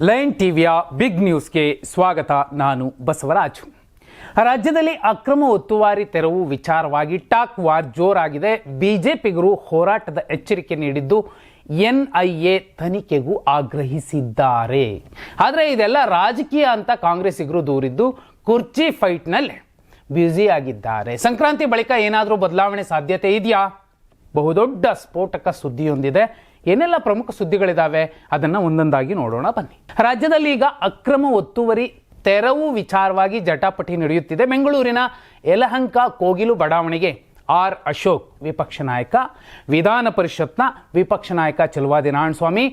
Line ಟಿವಿಯ big ನ್ಯೂಸ್ಗೆ ಸ್ವಾಗತ. ನಾನು ಬಸವರಾಜು. ರಾಜ್ಯದಲ್ಲಿ ಅಕ್ರಮ ಒತ್ತುವರಿ ತೆರವು ವಿಚಾರವಾಗಿ ಟಾಕ್ ವಾರ್ ಜೋರಾಗಿದೆ. ಬಿಜೆಪಿಗರು ಹೋರಾಟದ ಎಚ್ಚರಿಕೆ ನೀಡಿದ್ದು ಎನ್ಐಎ ತನಿಖೆಗೂ ಆಗ್ರಹಿಸಿದ್ದಾರೆ. ಆದರೆ ಇದೆಲ್ಲ ರಾಜಕೀಯ ಅಂತ ಕಾಂಗ್ರೆಸ್ಸಿಗರು ದೂರಿದ್ದು ಕುರ್ಚಿ ಫೈಟ್ನಲ್ಲಿ ಬ್ಯುಸಿ ಆಗಿದ್ದಾರೆ. ಸಂಕ್ರಾಂತಿ ಬಳಿಕ ಏನಾದರೂ ಬದಲಾವಣೆ ಸಾಧ್ಯತೆ ಇದೆಯಾ? ಬಹುದೊಡ್ಡ ಸ್ಫೋಟಕ ಸುದ್ದಿಯೊಂದಿದೆ. ಏನೆಲ್ಲ ಪ್ರಮುಖ ಸುದ್ದಿಗಳಿದಾವೆ ಅದನ್ನು ಒಂದೊಂದಾಗಿ ನೋಡೋಣ ಬನ್ನಿ. ರಾಜ್ಯದಲ್ಲಿ ಈಗ ಅಕ್ರಮ ಒತ್ತುವರಿ ತೆರವು ವಿಚಾರವಾಗಿ ಜಟಾಪಟಿ ನಡೆಯುತ್ತಿದೆ. ಬೆಂಗಳೂರಿನ ಯಲಹಂಕ ಕೋಗಿಲು ಬಡಾವಣೆಗೆ ಆರ್ ಅಶೋಕ್ ವಿಪಕ್ಷ ನಾಯಕ, ವಿಧಾನ ಪರಿಷತ್ನ ವಿಪಕ್ಷ ನಾಯಕ ಚಲುವಾದಿ ನಾರಾಯಣಸ್ವಾಮಿ,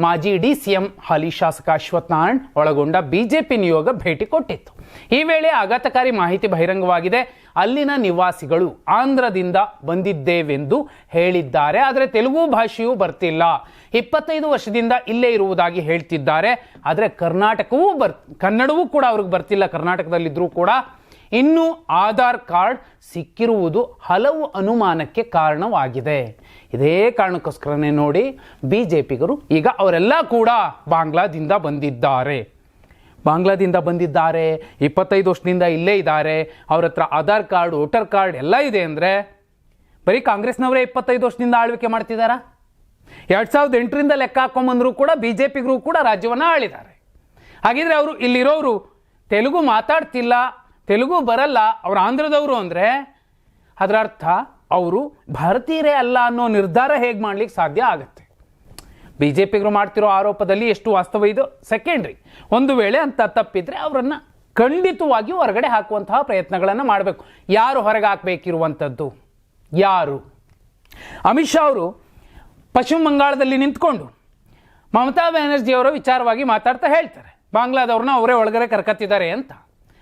ಮಾಜಿ ಡಿಸಿಎಂ ಹಾಲಿ ಶಾಸಕ ಅಶ್ವಥ್ ನಾರಾಯಣ್ ಒಳಗೊಂಡ ಬಿಜೆಪಿ ನಿಯೋಗ ಭೇಟಿ ಕೊಟ್ಟಿತ್ತು. ಈ ವೇಳೆ ಆಘಾತಕಾರಿ ಮಾಹಿತಿ ಬಹಿರಂಗವಾಗಿದೆ. ಅಲ್ಲಿನ ನಿವಾಸಿಗಳು ಆಂಧ್ರದಿಂದ ಬಂದಿದ್ದೇವೆಂದು ಹೇಳಿದ್ದಾರೆ. ಆದರೆ ತೆಲುಗು ಭಾಷೆಯೂ ಬರ್ತಿಲ್ಲ. 25 ವರ್ಷದಿಂದ ಇಲ್ಲೇ ಇರುವುದಾಗಿ ಹೇಳ್ತಿದ್ದಾರೆ. ಆದರೆ ಕನ್ನಡವೂ ಕೂಡ ಅವ್ರಿಗೆ ಬರ್ತಿಲ್ಲ. ಕರ್ನಾಟಕದಲ್ಲಿದ್ದರೂ ಕೂಡ ಇನ್ನು ಆಧಾರ್ ಕಾರ್ಡ್ ಸಿಕ್ಕಿರುವುದು ಹಲವು ಅನುಮಾನಕ್ಕೆ ಕಾರಣವಾಗಿದೆ. ಇದೇ ಕಾರಣಕ್ಕೋಸ್ಕರನೇ ನೋಡಿ ಬಿಜೆಪಿಗರು ಈಗ ಅವರೆಲ್ಲ ಕೂಡ ಬಾಂಗ್ಲಾದಿಂದ ಬಂದಿದ್ದಾರೆ. 25 ವರ್ಷದಿಂದ ಇಲ್ಲೇ ಇದ್ದಾರೆ. ಅವ್ರ ಹತ್ರ ಆಧಾರ್ ಕಾರ್ಡ್, ವೋಟರ್ ಕಾರ್ಡ್ ಎಲ್ಲ ಇದೆ ಅಂದರೆ ಬರೀ ಕಾಂಗ್ರೆಸ್ನವರೇ 25 ವರ್ಷದಿಂದ ಆಳ್ವಿಕೆ ಮಾಡ್ತಿದ್ದಾರಾ? 2008ರಿಂದ ಲೆಕ್ಕ ಹಾಕೊಂಬಂದರೂ ಕೂಡ ಬಿಜೆಪಿಗರು ಕೂಡ ರಾಜ್ಯವನ್ನು ಆಳಿದ್ದಾರೆ. ಹಾಗಿದ್ರೆ ಅವರು ಇಲ್ಲಿರೋರು ತೆಲುಗು ಮಾತಾಡ್ತಿಲ್ಲ, ತೆಲುಗು ಬರಲ್ಲ, ಅವ್ರು ಆಂಧ್ರದವರು ಅಂದರೆ ಅದರ ಅರ್ಥ ಅವರು ಭಾರತೀಯರೇ ಅಲ್ಲ ಅನ್ನೋ ನಿರ್ಧಾರ ಹೇಗೆ ಮಾಡ್ಲಿಕ್ಕೆ ಸಾಧ್ಯ ಆಗುತ್ತೆ? ಬಿಜೆಪಿಗರು ಮಾಡ್ತಿರೋ ಆರೋಪದಲ್ಲಿ ಎಷ್ಟು ವಾಸ್ತವ ಇದು ಸೆಕೆಂಡ್ರಿ. ಒಂದು ವೇಳೆ ಅಂತ ತಪ್ಪಿದ್ರೆ ಅವರನ್ನು ಖಂಡಿತವಾಗಿ ಹೊರಗಡೆ ಹಾಕುವಂತಹ ಪ್ರಯತ್ನಗಳನ್ನು ಮಾಡಬೇಕು. ಯಾರು ಹೊರಗೆ ಹಾಕಬೇಕಿರುವಂಥದ್ದು? ಯಾರು? ಅಮಿತ್ ಶಾ ಅವರು ಪಶ್ಚಿಮ ಬಂಗಾಳದಲ್ಲಿ ನಿಂತ್ಕೊಂಡು ಮಮತಾ ಬ್ಯಾನರ್ಜಿ ಅವರ ವಿಚಾರವಾಗಿ ಮಾತಾಡ್ತಾ ಹೇಳ್ತಾರೆ ಬಾಂಗ್ಲಾದವ್ರನ್ನ ಅವರೇ ಒಳಗಡೆ ಕರ್ಕತ್ತಿದ್ದಾರೆ ಅಂತ.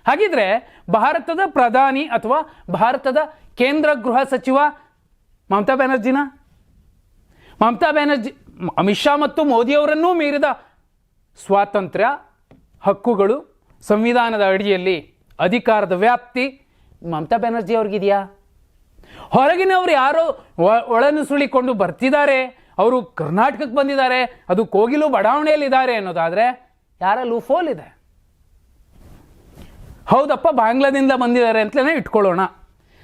ಹಾಗಿದ್ರೆ ಭಾರತದ ಪ್ರಧಾನಿ ಅಥವಾ ಭಾರತದ ಕೇಂದ್ರ ಗೃಹ ಸಚಿವ ಮಮತಾ ಬ್ಯಾನರ್ಜಿ ಅಮಿತ್ ಶಾ ಮತ್ತು ಮೋದಿಯವರನ್ನೂ ಮೀರಿದ ಸ್ವಾತಂತ್ರ್ಯ, ಹಕ್ಕುಗಳು, ಸಂವಿಧಾನದ ಅಡಿಯಲ್ಲಿ ಅಧಿಕಾರದ ವ್ಯಾಪ್ತಿ ಮಮತಾ ಬ್ಯಾನರ್ಜಿ ಅವ್ರಿಗಿದೆಯಾ? ಹೊರಗಿನವರು ಯಾರೋ ಒಳನುಸುಳಿಕೊಂಡು ಬರ್ತಿದ್ದಾರೆ, ಅವರು ಕರ್ನಾಟಕಕ್ಕೆ ಬಂದಿದ್ದಾರೆ, ಅದು ಕೋಗಿಲು ಬಡಾವಣೆಯಲ್ಲಿದ್ದಾರೆ ಅನ್ನೋದಾದರೆ ಯಾರ ಲೂಫೋಲ್ ಇದೆ? ಹೌದಪ್ಪ, ಬಾಂಗ್ಲಾದಿಂದ ಬಂದಿದ್ದಾರೆ ಅಂತಲೇ ಇಟ್ಕೊಳ್ಳೋಣ.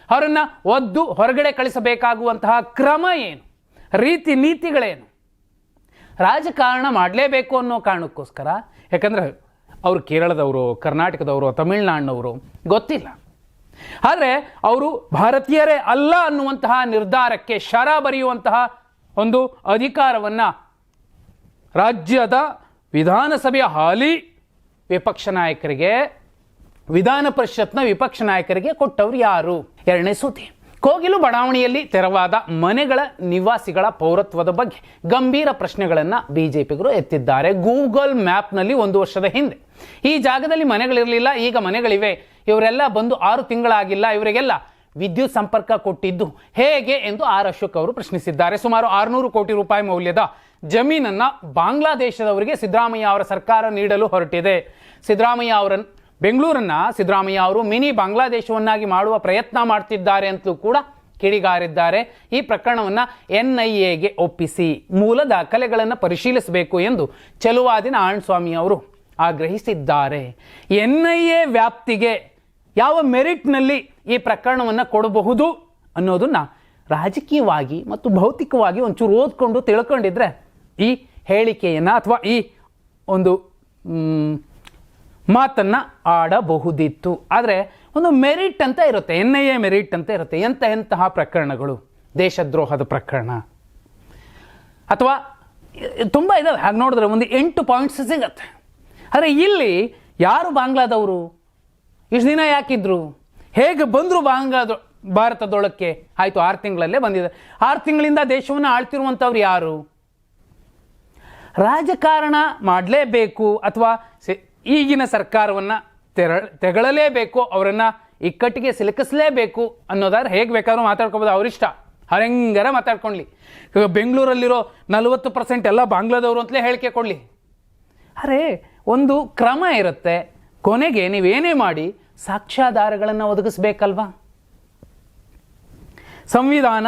ಅವರನ್ನು ಒದ್ದು ಹೊರಗಡೆ ಕಳಿಸಬೇಕಾಗುವಂತಹ ಕ್ರಮ ಏನು? ರೀತಿ ನೀತಿಗಳೇನು? ರಾಜಕಾರಣ ಮಾಡಲೇಬೇಕು ಅನ್ನೋ ಕಾರಣಕ್ಕೋಸ್ಕರ, ಯಾಕಂದರೆ ಅವರು ಕೇರಳದವರು, ಕರ್ನಾಟಕದವರು, ತಮಿಳುನಾಡಿನವರು ಗೊತ್ತಿಲ್ಲ. ಆದರೆ ಅವರು ಭಾರತೀಯರೇ ಅಲ್ಲ ಅನ್ನುವಂತಹ ನಿರ್ಧಾರಕ್ಕೆ ಶರ ಬರೆಯುವಂತಹ ಒಂದು ಅಧಿಕಾರವನ್ನು ರಾಜ್ಯದ ವಿಧಾನಸಭೆಯ ಹಾಲಿ ವಿಪಕ್ಷ ನಾಯಕರಿಗೆ, ವಿಧಾನ ಪರಿಷತ್ನ ವಿಪಕ್ಷ ನಾಯಕರಿಗೆ ಕೊಟ್ಟವರು ಯಾರು? ಎರಡನೇ ಸುದ್ದಿ, ಕೋಗಿಲು ಬಡಾವಣೆಯಲ್ಲಿ ತೆರವಾದ ಮನೆಗಳ ನಿವಾಸಿಗಳ ಪೌರತ್ವದ ಬಗ್ಗೆ ಗಂಭೀರ ಪ್ರಶ್ನೆಗಳನ್ನು ಬಿಜೆಪಿಗರು ಎತ್ತಿದ್ದಾರೆ. ಗೂಗಲ್ ಮ್ಯಾಪ್ನಲ್ಲಿ 1 ವರ್ಷದ ಹಿಂದೆ ಈ ಜಾಗದಲ್ಲಿ ಮನೆಗಳಿರಲಿಲ್ಲ, ಈಗ ಮನೆಗಳಿವೆ, ಇವರೆಲ್ಲ ಬಂದು 6 ತಿಂಗಳಾಗಿಲ್ಲ, ಇವರಿಗೆಲ್ಲ ವಿದ್ಯುತ್ ಸಂಪರ್ಕ ಕೊಟ್ಟಿದ್ದು ಹೇಗೆ ಎಂದು ಆರ್ ಅಶೋಕ್ ಅವರು ಪ್ರಶ್ನಿಸಿದ್ದಾರೆ. ಸುಮಾರು 600 ಕೋಟಿ ರೂಪಾಯಿ ಮೌಲ್ಯದ ಜಮೀನನ್ನು ಬಾಂಗ್ಲಾದೇಶದವರಿಗೆ ಸಿದ್ದರಾಮಯ್ಯ ಅವರ ಸರ್ಕಾರ ನೀಡಲು ಹೊರಟಿದೆ. ಬೆಂಗಳೂರನ್ನ ಸಿದ್ದರಾಮಯ್ಯ ಅವರು ಮಿನಿ ಬಾಂಗ್ಲಾದೇಶವನ್ನಾಗಿ ಮಾಡುವ ಪ್ರಯತ್ನ ಮಾಡ್ತಿದ್ದಾರೆ ಅಂತಲೂ ಕೂಡ ಕಿಡಿಗಾರಿದ್ದಾರೆ. ಈ ಪ್ರಕರಣವನ್ನು ಎನ್ಐಎಗೆ ಒಪ್ಪಿಸಿ ಮೂಲ ದಾಖಲೆಗಳನ್ನು ಪರಿಶೀಲಿಸಬೇಕು ಎಂದು ಚಲುವಾದಿ ನಾರಾಯಣಸ್ವಾಮಿ ಅವರು ಆಗ್ರಹಿಸಿದ್ದಾರೆ. ಎನ್ಐಎ ವ್ಯಾಪ್ತಿಗೆ ಯಾವ ಮೆರಿಟ್ನಲ್ಲಿ ಈ ಪ್ರಕರಣವನ್ನು ಕೊಡಬಹುದು ಅನ್ನೋದನ್ನು ರಾಜಕೀಯವಾಗಿ ಮತ್ತು ಭೌತಿಕವಾಗಿ ಒಂಚೂರು ಓದ್ಕೊಂಡು ತಿಳ್ಕೊಂಡಿದ್ರೆ ಈ ಹೇಳಿಕೆಯನ್ನು ಅಥವಾ ಈ ಒಂದು ಮಾತನ್ನು ಆಡಬಹುದಿತ್ತು. ಆದರೆ ಒಂದು ಮೆರಿಟ್ ಅಂತ ಇರುತ್ತೆ, ಎನ್ಐಎ ಮೆರಿಟ್ ಅಂತ ಇರುತ್ತೆ. ಎಂತಹ ಪ್ರಕರಣಗಳು? ದೇಶದ್ರೋಹದ ಪ್ರಕರಣ ಅಥವಾ ತುಂಬ ಇದಾವೆ. ಹಾಗೆ ನೋಡಿದ್ರೆ ಒಂದು 8 ಪಾಯಿಂಟ್ಸ್ ಸಿಗತ್ತೆ. ಆದರೆ ಇಲ್ಲಿ ಯಾರು ಬಾಂಗ್ಲಾದವರು? ಇಷ್ಟು ದಿನ ಯಾಕಿದ್ರು? ಹೇಗೆ ಬಂದರು ಭಾರತದೊಳಕ್ಕೆ? ಆಯಿತು, 6 ತಿಂಗಳಲ್ಲೇ ಬಂದಿದೆ. 6 ತಿಂಗಳಿಂದ ದೇಶವನ್ನು ಆಳ್ತಿರುವಂಥವ್ರು ಯಾರು? ರಾಜಕಾರಣ ಮಾಡಲೇಬೇಕು ಅಥವಾ ಈಗಿನ ಸರ್ಕಾರವನ್ನು ತೆಗಳಲೇಬೇಕು, ಅವರನ್ನು ಇಕ್ಕಟ್ಟಿಗೆ ಸಿಲುಕಿಸಲೇಬೇಕು ಅನ್ನೋದಾದ್ರೆ ಹೇಗೆ ಬೇಕಾದ್ರೂ ಮಾತಾಡ್ಕೋಬೋದು, ಅವರಿಷ್ಟ, ಹಂಗಾರ ಮಾತಾಡ್ಕೊಳ್ಳಿ. ಬೆಂಗಳೂರಲ್ಲಿರೋ 40% ಎಲ್ಲ ಬಾಂಗ್ಲಾದವರು ಅಂತಲೇ ಹೇಳಿಕೆ ಕೊಡಲಿ. ಅರೆ, ಒಂದು ಕ್ರಮ ಇರುತ್ತೆ. ಕೊನೆಗೆ ನೀವೇನೇ ಮಾಡಿ ಸಾಕ್ಷ್ಯಾಧಾರಗಳನ್ನು ಒದಗಿಸ್ಬೇಕಲ್ವಾ? ಸಂವಿಧಾನ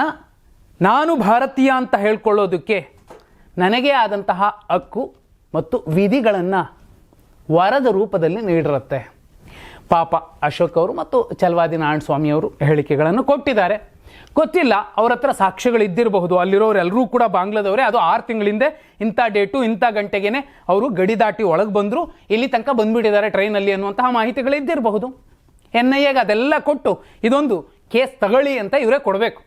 ನಾನು ಭಾರತೀಯ ಅಂತ ಹೇಳ್ಕೊಳ್ಳೋದಕ್ಕೆ ನನಗೇ ಆದಂತಹ ಹಕ್ಕು ಮತ್ತು ವಿಧಿಗಳನ್ನು ವರದ ರೂಪದಲ್ಲಿ ನೀಡಿರುತ್ತೆ. ಪಾಪ ಅಶೋಕ್ ಅವರು ಮತ್ತು ಛಲವಾದಿ ನಾರಾಯಣ ಸ್ವಾಮಿ ಅವರು ಹೇಳಿಕೆಗಳನ್ನು ಕೊಟ್ಟಿದ್ದಾರೆ. ಗೊತ್ತಿಲ್ಲ, ಅವ್ರ ಹತ್ರ ಸಾಕ್ಷ್ಯಗಳು ಇದ್ದಿರಬಹುದು. ಅಲ್ಲಿರೋರೆಲ್ಲರೂ ಕೂಡ ಬಾಂಗ್ಲಾದವರೇ. ಅದು 6 ತಿಂಗಳಿಂದ ಇಂಥ ಡೇಟು ಇಂಥ ಗಂಟೆಗೇನೆ ಅವರು ಗಡಿ ದಾಟಿ ಒಳಗೆ ಬಂದರು, ಇಲ್ಲಿ ತನಕ ಬಂದುಬಿಟ್ಟಿದ್ದಾರೆ ಟ್ರೈನಲ್ಲಿ ಅನ್ನುವಂತಹ ಮಾಹಿತಿಗಳು ಇದ್ದಿರಬಹುದು. NIAಗೆ ಅದೆಲ್ಲ ಕೊಟ್ಟು ಇದೊಂದು ಕೇಸ್ ತಗೊಳ್ಳಿ ಅಂತ ಇವರೇ ಕೊಡಬೇಕು.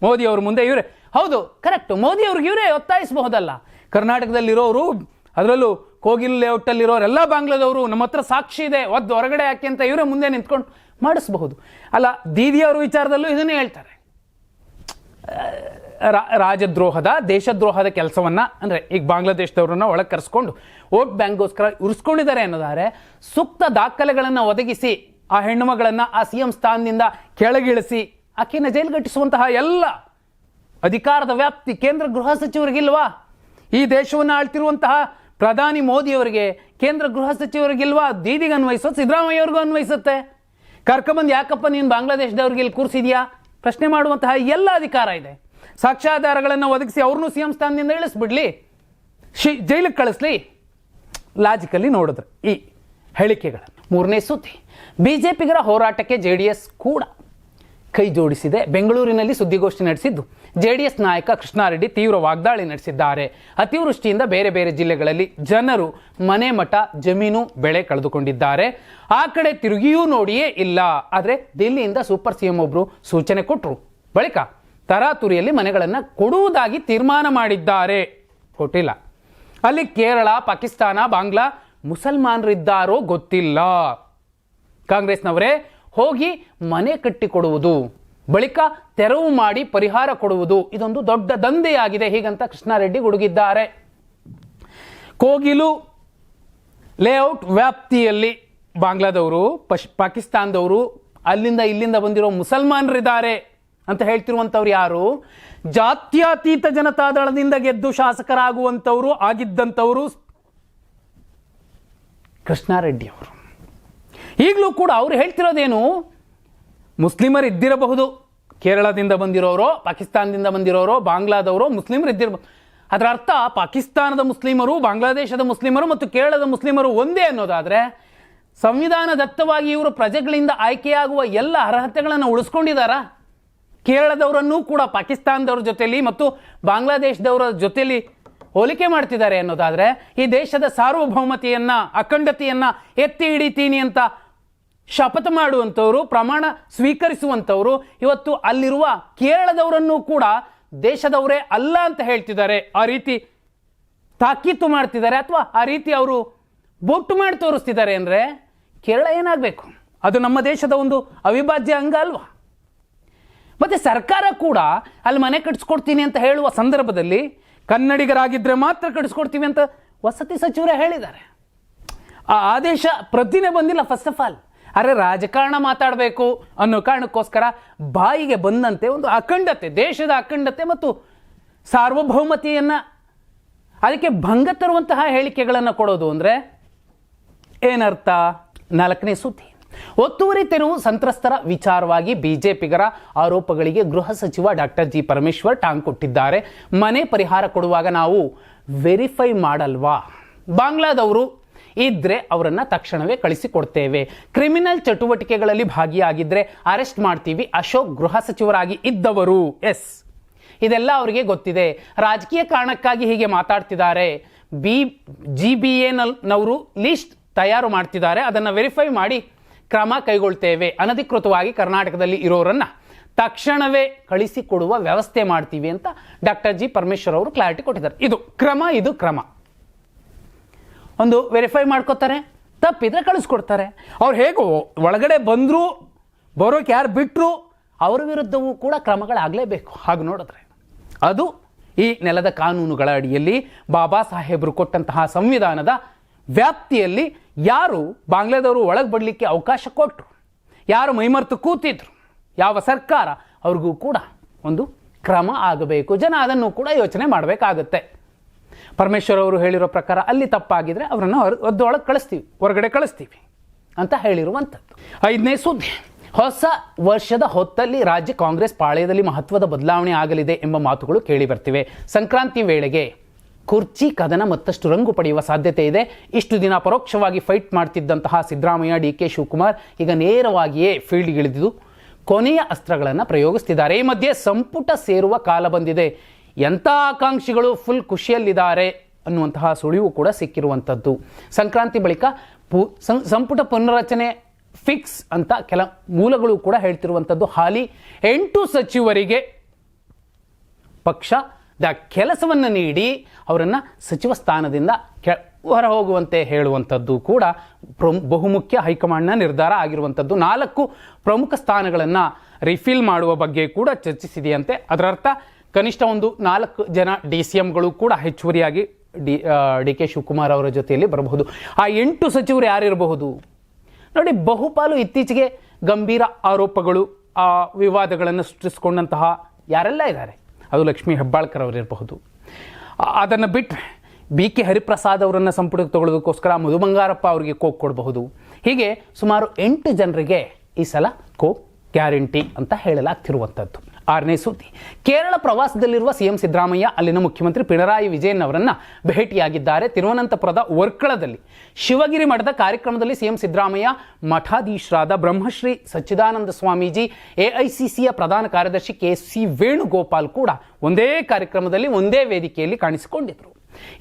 ಮೋದಿ ಅವ್ರ ಮುಂದೆ ಇವರೇ, ಹೌದು ಕರೆಕ್ಟು, ಮೋದಿ ಅವ್ರಿಗೆ ಇವರೇ ಒತ್ತಾಯಿಸಬಹುದಲ್ಲ. ಕರ್ನಾಟಕದಲ್ಲಿರೋರು, ಅದರಲ್ಲೂ ಕೋಗಿಲ್ ಲೇಔಟಲ್ಲಿರೋರೆಲ್ಲ ಬಾಂಗ್ಲಾದವರು, ನಮ್ಮ ಹತ್ರ ಸಾಕ್ಷಿ ಇದೆ, ಹೊರಗಡೆ ಹಾಕಿ ಅಂತ ಇವರೇ ಮುಂದೆ ನಿಂತ್ಕೊಂಡು ಮಾಡಿಸಬಹುದು. ಅಲ್ಲ, ದೀದಿ ಅವ್ರ ವಿಚಾರದಲ್ಲೂ ಇದನ್ನೇ ಹೇಳ್ತಾರೆ. ರಾಜದ್ರೋಹದ, ದೇಶದ್ರೋಹದ ಕೆಲಸವನ್ನ, ಅಂದರೆ ಈಗ ಬಾಂಗ್ಲಾದೇಶದವ್ರನ್ನ ಒಳಗೆ ಕರೆಸ್ಕೊಂಡು ವೋಟ್ ಬ್ಯಾಂಕ್ಗೋಸ್ಕರ ಉರಿಸ್ಕೊಂಡಿದ್ದಾರೆ ಅನ್ನೋದಾದ್ರೆ ಸೂಕ್ತ ದಾಖಲೆಗಳನ್ನು ಒದಗಿಸಿ ಆ ಹೆಣ್ಣು ಮಗಳನ್ನ ಆ CM ಸ್ಥಾನದಿಂದ ಕೆಳಗಿಳಿಸಿ ಆಕೆಯನ್ನು ಜೈಲ್ಗಟ್ಟಿಸುವಂತಹ ಎಲ್ಲ ಅಧಿಕಾರದ ವ್ಯಾಪ್ತಿ ಕೇಂದ್ರ ಗೃಹ ಸಚಿವರಿಗಿಲ್ವಾ? ಈ ದೇಶವನ್ನು ಆಳ್ತಿರುವಂತಹ ಪ್ರಧಾನಿ ಮೋದಿಯವರಿಗೆ, ಕೇಂದ್ರ ಗೃಹ ಸಚಿವರಿಗಿಲ್ವಾ? ದೀದಿಗೆ ಅನ್ವಯಿಸೋದು ಸಿದ್ದರಾಮಯ್ಯ ಅವ್ರಿಗೂ ಅನ್ವಯಿಸುತ್ತೆ. ಕರ್ಕೊಂಬಂದು ಯಾಕಪ್ಪ ನೀನು ಬಾಂಗ್ಲಾದೇಶದವ್ರಿಗೆ ಇಲ್ಲಿ ಕೂರಿಸಿದ್ಯಾ ಪ್ರಶ್ನೆ ಮಾಡುವಂತಹ ಎಲ್ಲ ಅಧಿಕಾರ ಇದೆ. ಸಾಕ್ಷ್ಯಾಧಾರಗಳನ್ನು ಒದಗಿಸಿ ಅವ್ರನ್ನೂ CM ಸ್ಥಾನದಿಂದ ಇಳಿಸ್ಬಿಡ್ಲಿ, ಜೈಲಿಗೆ ಕಳಿಸ್ಲಿ. ಲಾಜಿಕಲಿ ನೋಡಿದ್ರೆ ಈ ಹೇಳಿಕೆಗಳು. 3ನೇ ಸುದ್ದಿ, ಬಿಜೆಪಿಗರ ಹೋರಾಟಕ್ಕೆ JDS ಕೂಡ ಕೈ ಜೋಡಿಸಿದೆ. ಬೆಂಗಳೂರಿನಲ್ಲಿ ಸುದ್ದಿಗೋಷ್ಠಿ ನಡೆಸಿದ್ದು JDS ನಾಯಕ ಕೃಷ್ಣಾರೆಡ್ಡಿ ತೀವ್ರ ವಾಗ್ದಾಳಿ ನಡೆಸಿದ್ದಾರೆ. ಅತಿವೃಷ್ಟಿಯಿಂದ ಬೇರೆ ಬೇರೆ ಜಿಲ್ಲೆಗಳಲ್ಲಿ ಜನರು ಮನೆ ಮಠ ಜಮೀನು ಬೆಳೆ ಕಳೆದುಕೊಂಡಿದ್ದಾರೆ. ಆ ಕಡೆ ತಿರುಗಿಯೂ ನೋಡಿಯೇ ಇಲ್ಲ. ಆದರೆ ದಿಲ್ಲಿಯಿಂದ ಸೂಪರ್ CM ಒಬ್ರು ಸೂಚನೆ ಕೊಟ್ಟರು. ಬಳಿಕ ತರಾತುರಿಯಲ್ಲಿ ಮನೆಗಳನ್ನು ಕೊಡುವುದಾಗಿ ತೀರ್ಮಾನ ಮಾಡಿದ್ದಾರೆ. ಕೊಟ್ಟಿಲ್ಲ. ಅಲ್ಲಿ ಕೇರಳ, ಪಾಕಿಸ್ತಾನ, ಬಾಂಗ್ಲಾ ಮುಸಲ್ಮಾನರಿದ್ದಾರೋ ಗೊತ್ತಿಲ್ಲ. ಕಾಂಗ್ರೆಸ್ನವರೇ ಹೋಗಿ ಮನೆ ಕಟ್ಟಿಕೊಡುವುದು, ಬಳಿಕ ತೆರವು ಮಾಡಿ ಪರಿಹಾರ ಕೊಡುವುದು, ಇದೊಂದು ದೊಡ್ಡ ದಂಧೆಯಾಗಿದೆ ಹೀಗಂತ ಕೃಷ್ಣಾರೆಡ್ಡಿ ಗುಡುಗಿದ್ದಾರೆ. ಕೋಗಿಲು ಲೇಔಟ್ ವ್ಯಾಪ್ತಿಯಲ್ಲಿ ಬಾಂಗ್ಲಾದವರು, ಪಾಕಿಸ್ತಾನದವರು, ಅಲ್ಲಿಂದ ಇಲ್ಲಿಂದ ಬಂದಿರೋ ಮುಸಲ್ಮಾನರಿದ್ದಾರೆ ಅಂತ ಹೇಳ್ತಿರುವಂಥವ್ರು ಯಾರು? ಜಾತ್ಯತೀತ ಜನತಾದಳದಿಂದ ಗೆದ್ದು ಶಾಸಕರಾಗುವಂಥವ್ರು ಆಗಿದ್ದಂಥವರು ಕೃಷ್ಣಾರೆಡ್ಡಿ ಅವರು. ಈಗಲೂ ಕೂಡ ಅವರು ಹೇಳ್ತಿರೋದೇನು? ಮುಸ್ಲಿಮರು ಇದ್ದಿರಬಹುದು, ಕೇರಳದಿಂದ ಬಂದಿರೋರೋ, ಪಾಕಿಸ್ತಾನದಿಂದ ಬಂದಿರೋರೋ, ಬಾಂಗ್ಲಾದವರು ಮುಸ್ಲಿಮರು ಇದ್ದಿರಬಹುದು. ಅದರ ಅರ್ಥ ಪಾಕಿಸ್ತಾನದ ಮುಸ್ಲಿಮರು, ಬಾಂಗ್ಲಾದೇಶದ ಮುಸ್ಲಿಮರು ಮತ್ತು ಕೇರಳದ ಮುಸ್ಲಿಮರು ಒಂದೇ ಅನ್ನೋದಾದರೆ, ಸಂವಿಧಾನದತ್ತವಾಗಿ ಇವರು ಪ್ರಜೆಗಳಿಂದ ಆಯ್ಕೆಯಾಗುವ ಎಲ್ಲ ಅರ್ಹತೆಗಳನ್ನು ಉಳಿಸ್ಕೊಂಡಿದ್ದಾರಾ? ಕೇರಳದವರನ್ನೂ ಕೂಡ ಪಾಕಿಸ್ತಾನದವ್ರ ಜೊತೆಲಿ ಮತ್ತು ಬಾಂಗ್ಲಾದೇಶದವರ ಜೊತೆಲಿ ಹೋಲಿಕೆ ಮಾಡ್ತಿದ್ದಾರೆ ಅನ್ನೋದಾದರೆ, ಈ ದೇಶದ ಸಾರ್ವಭೌಮತೆಯನ್ನ, ಅಖಂಡತೆಯನ್ನ ಎತ್ತಿ ಹಿಡಿತೀನಿ ಅಂತ ಶಪಥ ಮಾಡುವಂಥವ್ರು, ಪ್ರಮಾಣ ಸ್ವೀಕರಿಸುವಂಥವ್ರು ಇವತ್ತು ಅಲ್ಲಿರುವ ಕೇರಳದವರನ್ನೂ ಕೂಡ ದೇಶದವರೇ ಅಲ್ಲ ಅಂತ ಹೇಳ್ತಿದ್ದಾರೆ. ಆ ರೀತಿ ತಾಕೀತು ಮಾಡ್ತಿದ್ದಾರೆ ಅಥವಾ ಆ ರೀತಿ ಅವರು ಬೊಟ್ಟು ಮಾಡಿ ತೋರಿಸ್ತಿದ್ದಾರೆ ಅಂದರೆ ಕೇರಳ ಏನಾಗಬೇಕು? ಅದು ನಮ್ಮ ದೇಶದ ಒಂದು ಅವಿಭಾಜ್ಯ ಅಂಗ ಅಲ್ವಾ? ಮತ್ತೆ ಸರ್ಕಾರ ಕೂಡ ಅಲ್ಲಿ ಮನೆ ಕಟ್ಟಿಸ್ಕೊಡ್ತೀನಿ ಅಂತ ಹೇಳುವ ಸಂದರ್ಭದಲ್ಲಿ ಕನ್ನಡಿಗರಾಗಿದ್ದರೆ ಮಾತ್ರ ಕಟ್ಟಿಸ್ಕೊಡ್ತೀವಿ ಅಂತ ವಸತಿ ಸಚಿವರೇ ಹೇಳಿದ್ದಾರೆ. ಆ ಆದೇಶ ಪ್ರತಿನೇ ಬಂದಿಲ್ಲ. ಫಸ್ಟ್ ಆಫ್ ಆಲ್ ಅರೆ ರಾಜಕಾರಣ ಮಾತಾಡಬೇಕು ಅನ್ನೋ ಕಾರಣಕ್ಕೋಸ್ಕರ ಬಾಯಿಗೆ ಬಂದಂತೆ ಒಂದು ಅಖಂಡತೆ, ದೇಶದ ಅಖಂಡತೆ ಮತ್ತು ಸಾರ್ವಭೌಮತೆಯನ್ನು ಅದಕ್ಕೆ ಭಂಗ ತರುವಂತಹ ಹೇಳಿಕೆಗಳನ್ನು ಕೊಡೋದು ಅಂದರೆ ಏನರ್ಥ? 4ನೇ ಸುದ್ದಿ, ಒತ್ತುವರಿ ತೆರವು ಸಂತ್ರಸ್ತರ ವಿಚಾರವಾಗಿ ಬಿಜೆಪಿಗರ ಆರೋಪಗಳಿಗೆ ಗೃಹ ಸಚಿವ ಡಾಕ್ಟರ್ ಜಿ ಪರಮೇಶ್ವರ್ ಟಾಂಗ್ ಕೊಟ್ಟಿದ್ದಾರೆ. ಮನೆ ಪರಿಹಾರ ಕೊಡುವಾಗ ನಾವು ವೆರಿಫೈ ಮಾಡಲ್ವಾ? ಬಾಂಗ್ಲಾದವರು ಇದ್ರೆ ಅವರನ್ನ ತಕ್ಷಣವೇ ಕಳಿಸಿಕೊಡ್ತೇವೆ. ಕ್ರಿಮಿನಲ್ ಚಟುವಟಿಕೆಗಳಲ್ಲಿ ಭಾಗಿಯಾಗಿದ್ರೆ ಅರೆಸ್ಟ್ ಮಾಡ್ತೀವಿ. ಅಶೋಕ್ ಗೃಹ ಸಚಿವರಾಗಿ ಇದ್ದವರು. ಎಸ್, ಇದೆಲ್ಲ ಅವರಿಗೆ ಗೊತ್ತಿದೆ. ರಾಜಕೀಯ ಕಾರಣಕ್ಕಾಗಿ ಹೀಗೆ ಮಾತಾಡ್ತಿದ್ದಾರೆ. GBA-ನವರು ಲಿಸ್ಟ್ ತಯಾರು ಮಾಡ್ತಿದ್ದಾರೆ, ಅದನ್ನು ವೆರಿಫೈ ಮಾಡಿ ಕ್ರಮ ಕೈಗೊಳ್ತೇವೆ. ಅನಧಿಕೃತವಾಗಿ ಕರ್ನಾಟಕದಲ್ಲಿ ಇರೋರನ್ನ ತಕ್ಷಣವೇ ಕಳಿಸಿಕೊಡುವ ವ್ಯವಸ್ಥೆ ಮಾಡ್ತೀವಿ ಅಂತ ಡಾಕ್ಟರ್ ಜಿ ಪರಮೇಶ್ವರ್ ಅವರು ಕ್ಲಾರಿಟಿ ಕೊಟ್ಟಿದ್ದಾರೆ. ಇದು ಕ್ರಮ. ಒಂದು ವೆರಿಫೈ ಮಾಡ್ಕೋತಾರೆ, ತಪ್ಪಿದ್ರೆ ಕಳಿಸ್ಕೊಡ್ತಾರೆ. ಅವ್ರು ಹೇಗೋ ಒಳಗಡೆ ಬಂದರೂ ಬರೋಕೆ ಯಾರು ಬಿಟ್ಟರು ಅವರ ವಿರುದ್ಧವೂ ಕೂಡ ಕ್ರಮಗಳಾಗಲೇಬೇಕು. ಹಾಗೆ ನೋಡಿದ್ರೆ ಅದು ಈ ನೆಲದ ಕಾನೂನುಗಳ ಅಡಿಯಲ್ಲಿ ಬಾಬಾ ಸಾಹೇಬರು ಕೊಟ್ಟಂತಹ ಸಂವಿಧಾನದ ವ್ಯಾಪ್ತಿಯಲ್ಲಿ ಯಾರು ಬಾಂಗ್ಲಾದವರು ಒಳಗೆ ಬರಲಿಕ್ಕೆ ಅವಕಾಶ ಕೊಟ್ಟರು, ಯಾರು ಮೈಮರೆತು ಕೂತಿದ್ರು, ಯಾವ ಸರ್ಕಾರ, ಅವ್ರಿಗೂ ಕೂಡ ಒಂದು ಕ್ರಮ ಆಗಬೇಕು. ಜನ ಅದನ್ನು ಕೂಡ ಯೋಚನೆ ಮಾಡಬೇಕಾಗುತ್ತೆ. ಪರಮೇಶ್ವರ್ ಅವರು ಹೇಳಿರೋ ಪ್ರಕಾರ ಅಲ್ಲಿ ತಪ್ಪಾಗಿದ್ರೆ ಅವರನ್ನು ಒಳಗೆ ಕಳಿಸ್ತೀವಿ, ಹೊರಗಡೆ ಕಳಿಸ್ತೀವಿ ಅಂತ ಹೇಳಿರುವಂಥದ್ದು. 5ನೇ ಸುದ್ದಿ, ಹೊಸ ವರ್ಷದ ಹೊತ್ತಲ್ಲಿ ರಾಜ್ಯ ಕಾಂಗ್ರೆಸ್ ಪಾಳೆಯದಲ್ಲಿ ಮಹತ್ವದ ಬದಲಾವಣೆ ಆಗಲಿದೆ ಎಂಬ ಮಾತುಗಳು ಕೇಳಿ ಬರ್ತಿವೆ. ಸಂಕ್ರಾಂತಿ ವೇಳೆಗೆ ಕುರ್ಚಿ ಕದನ ಮತ್ತಷ್ಟು ರಂಗು ಪಡೆಯುವ ಸಾಧ್ಯತೆ ಇದೆ. ಇಷ್ಟು ದಿನ ಪರೋಕ್ಷವಾಗಿ ಫೈಟ್ ಮಾಡ್ತಿದ್ದಂತಹ ಸಿದ್ದರಾಮಯ್ಯ, ಡಿ ಕೆ ಶಿವಕುಮಾರ್ ಈಗ ನೇರವಾಗಿಯೇ ಫೀಲ್ಡ್ಗಿಳಿದು ಕೊನೆಯ ಅಸ್ತ್ರಗಳನ್ನು ಪ್ರಯೋಗಿಸ್ತಿದ್ದಾರೆ. ಈ ಮಧ್ಯೆ ಸಂಪುಟ ಸೇರುವ ಕಾಲ ಬಂದಿದೆ. ಎಂಥ ಆಕಾಂಕ್ಷಿಗಳು ಫುಲ್ ಖುಷಿಯಲ್ಲಿದ್ದಾರೆ ಅನ್ನುವಂತಹ ಸುಳಿವು ಕೂಡ ಸಿಕ್ಕಿರುವಂಥದ್ದು. ಸಂಕ್ರಾಂತಿ ಬಳಿಕ ಸಂಪುಟ ಪುನರ್ರಚನೆ ಫಿಕ್ಸ್ ಅಂತ ಕೆಲ ಮೂಲಗಳು ಕೂಡ ಹೇಳ್ತಿರುವಂಥದ್ದು. ಹಾಲಿ 8 ಸಚಿವರಿಗೆ ಪಕ್ಷದ ಕೆಲಸವನ್ನು ನೀಡಿ ಅವರನ್ನು ಸಚಿವ ಸ್ಥಾನದಿಂದ ಹೊರ ಹೋಗುವಂತೆ ಹೇಳುವಂಥದ್ದು ಕೂಡ ಬಹುಮುಖ್ಯ ಹೈಕಮಾಂಡ್ನ ನಿರ್ಧಾರ ಆಗಿರುವಂಥದ್ದು. 4 ಪ್ರಮುಖ ಸ್ಥಾನಗಳನ್ನು ರಿಫಿಲ್ ಮಾಡುವ ಬಗ್ಗೆ ಕೂಡ ಚರ್ಚಿಸಿದೆಯಂತೆ. ಅದರರ್ಥ ಕನಿಷ್ಠ ಒಂದು 4 ಜನ DCMಗಳು ಕೂಡ ಹೆಚ್ಚುವರಿಯಾಗಿ ಡಿ ಕೆ ಶಿವಕುಮಾರ್ ಅವರ ಜೊತೆಯಲ್ಲಿ ಬರಬಹುದು. ಆ 8 ಸಚಿವರು ಯಾರಿರಬಹುದು ನೋಡಿ. ಬಹುಪಾಲು ಇತ್ತೀಚೆಗೆ ಗಂಭೀರ ಆರೋಪಗಳು, ವಿವಾದಗಳನ್ನು ಸೃಷ್ಟಿಸಿಕೊಂಡಂತಹ ಯಾರೆಲ್ಲ ಇದ್ದಾರೆ, ಅದು ಲಕ್ಷ್ಮೀ ಹೆಬ್ಬಾಳ್ಕರ್ ಅವರಿರಬಹುದು. ಅದನ್ನು ಬಿಟ್ಟರೆ BK ಹರಿಪ್ರಸಾದ್ ಅವರನ್ನು ಸಂಪುಟಕ್ಕೆ ತಗೊಳ್ಳೋದಕ್ಕೋಸ್ಕರ ಮಧು ಬಂಗಾರಪ್ಪ ಅವರಿಗೆ ಕೋಕ್ ಕೊಡಬಹುದು. ಹೀಗೆ ಸುಮಾರು 8 ಜನರಿಗೆ ಈ ಸಲ ಕೋಕ್ ಗ್ಯಾರಂಟಿ ಅಂತ ಹೇಳಲಾಗ್ತಿರುವಂಥದ್ದು. 6ನೇ ಸುದ್ದಿ, ಕೇರಳ ಪ್ರವಾಸದಲ್ಲಿರುವ CM ಸಿದ್ದರಾಮಯ್ಯ ಅಲ್ಲಿನ ಮುಖ್ಯಮಂತ್ರಿ ಪಿಣರಾಯಿ ವಿಜಯನ್ ಅವರನ್ನು ಭೇಟಿಯಾಗಿದ್ದಾರೆ. ತಿರುವನಂತಪುರದ ವರ್ಕಳದಲ್ಲಿ ಶಿವಗಿರಿ ಮಠದ ಕಾರ್ಯಕ್ರಮದಲ್ಲಿ CM ಸಿದ್ದರಾಮಯ್ಯ ಮಠಾಧೀಶರಾದ ಬ್ರಹ್ಮಶ್ರೀ ಸಚ್ಚಿದಾನಂದ ಸ್ವಾಮೀಜಿ, AICCಯ ಪ್ರಧಾನ ಕಾರ್ಯದರ್ಶಿ KC ವೇಣುಗೋಪಾಲ್ ಕೂಡ ಒಂದೇ ಕಾರ್ಯಕ್ರಮದಲ್ಲಿ ಒಂದೇ ವೇದಿಕೆಯಲ್ಲಿ ಕಾಣಿಸಿಕೊಂಡಿದ್ದರು.